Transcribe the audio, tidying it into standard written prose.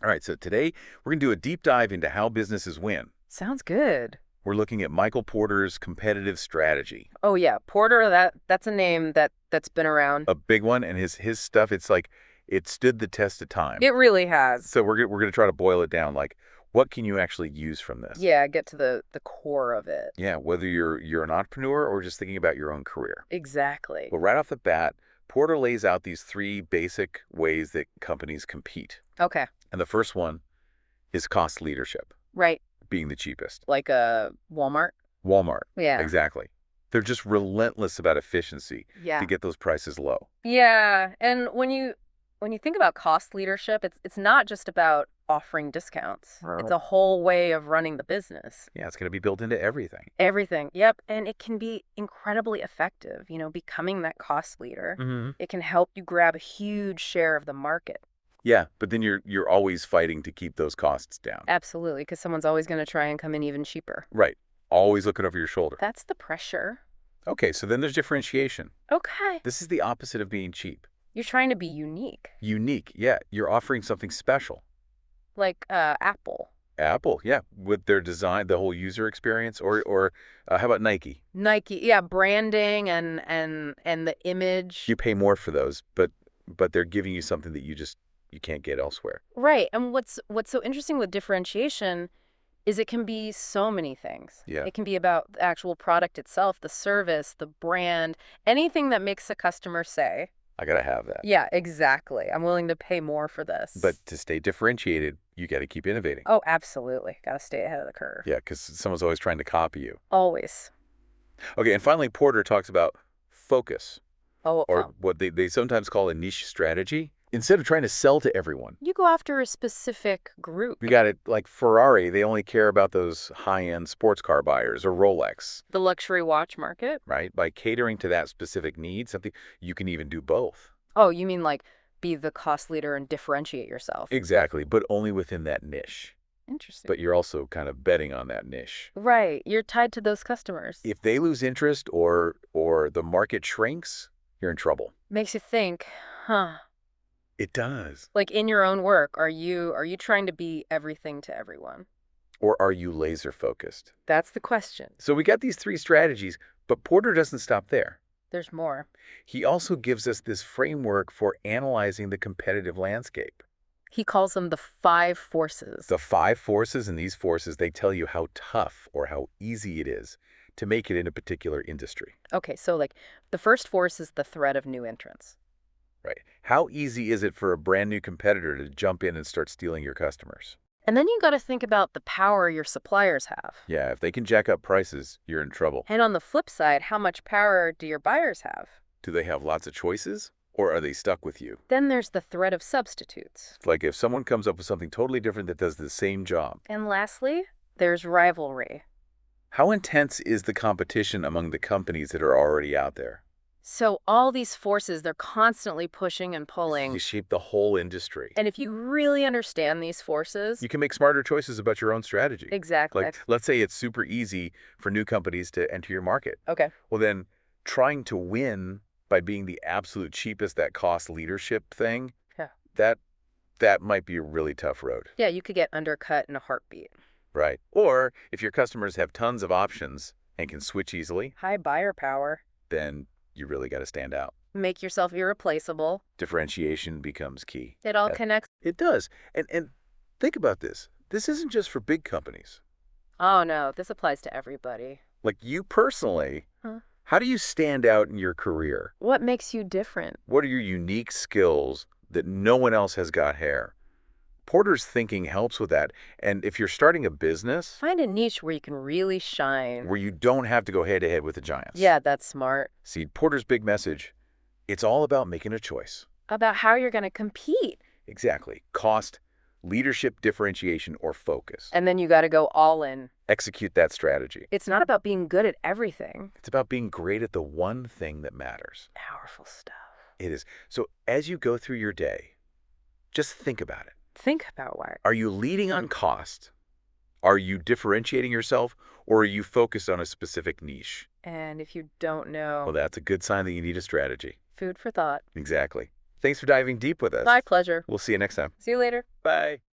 All right, so today we're going to do a deep dive into how businesses win. Sounds good. We're looking at Michael Porter's competitive strategy, Oh yeah, Porter, that's a name that's been around. a big one, and his stuff. It's like it stood the test of time. It really has. So we're gonna try to boil it down. Like, what can you actually use from this? Yeah, get to the core of it. Yeah, whether you're an entrepreneur or just thinking about your own career. Exactly. Well, right off the bat, Porter lays out these three basic ways that companies compete, Okay. and the first one is cost leadership, Right. being the cheapest. Like a Walmart. Walmart. Yeah. Exactly. They're just relentless about efficiency to Yeah. get those prices low. Yeah, and when you think about cost leadership, it's not just about offering discounts. It's a whole way of running the business. Yeah, it's going to be built into everything. Everything. Yep, and it can be incredibly effective, becoming that cost leader. Hmm. It can help you grab a huge share of the market. Yeah, but then you're always fighting to keep those costs down. Absolutely, because someone's always going to try and come in even cheaper. Right. Always looking over your shoulder. That's the pressure. Okay, so then there's differentiation. Okay. This is the opposite of being cheap. You're trying to be unique, Unique. Yeah, you're offering something special. like Apple. Apple, yeah, with their design, the whole user experience, or how about Nike? Nike, yeah, branding and the image. You pay more for those, but they're giving you something that you can't get elsewhere. Right. And what's so interesting with differentiation is it can be so many things. Yeah. It can be about the actual product itself, the service, the brand, anything that makes a customer say, I gotta have that. yeah, exactly. I'm willing to pay more for this. But to stay differentiated, you got to keep innovating. Oh, absolutely. Got to stay ahead of the curve. Yeah, because someone's always trying to copy you. Always. Okay, and finally, Porter talks about focus, Oh, or what they sometimes call a niche strategy. Instead of trying to sell to everyone, you go after a specific group. you got it like Ferrari, they only care about those high-end sports car buyers, or Rolex, The luxury watch market. right? By catering to that specific need, something you can even do both. Oh, you mean like be the cost leader and differentiate yourself. Exactly, but only within that niche. Interesting. But you're also kind of betting on that niche. Right. You're tied to those customers. If they lose interest or the market shrinks, you're in trouble. Makes you think, huh? It does. Like in your own work, are you trying to be everything to everyone? Or are you laser focused? That's the question. So we got these three strategies, but Porter doesn't stop there. There's more. He also gives us this framework for analyzing the competitive landscape. He calls them the 5 forces. The 5 forces, and these forces, they tell you how tough or how easy it is to make it in a particular industry. Okay, so like the first force is the threat of new entrants. Right. How easy is it for a brand new competitor to jump in and start stealing your customers? And then you got to think about the power your suppliers have. Yeah, if they can jack up prices, you're in trouble. And on the flip side, how much power do your buyers have? Do they have lots of choices, or are they stuck with you? Then there's the threat of substitutes. It's like if someone comes up with something totally different that does the same job. And lastly, there's rivalry. How intense is the competition among the companies that are already out there? So all these forces, they're constantly pushing and They pulling. shape the whole industry. And if you really understand these forces, You can make smarter choices about your own strategy. exactly. Like, let's say it's super easy for new companies to enter your market. Okay. Well, then trying to win by being the absolute cheapest, that cost leadership thing, Yeah. that might be a really tough road, Yeah, you could get undercut in a heartbeat. right? Or if your customers have tons of options and can switch easily, High buyer power. then you really got to stand out. Make yourself irreplaceable. Differentiation becomes key. It all Uh, connects. It does. And think about this. This isn't just for big companies. Oh, no, this applies to everybody. Like you personally, Huh? how do you stand out in your career? What makes you different? What are your unique skills that no one else has got here? Porter's thinking helps with that. And if you're starting a business Find a niche where you can really shine. where you don't have to go head to head with the giants. Yeah, that's smart. See, Porter's big message, it's all about making a choice. About how you're going to compete. Exactly. Cost, leadership, differentiation, or focus. And then you got to go all in. Execute that strategy. It's not about being good at everything. It's about being great at the one thing that matters. Powerful stuff. It is. So as you go through your day, just think about it. Think about why. Are you leading on cost? Are you differentiating yourself? Or are you focused on a specific niche? And if you don't know, Well, that's a good sign that you need a strategy. food for thought. Exactly. Thanks for diving deep with us. My pleasure. We'll see you next time. See you later. Bye.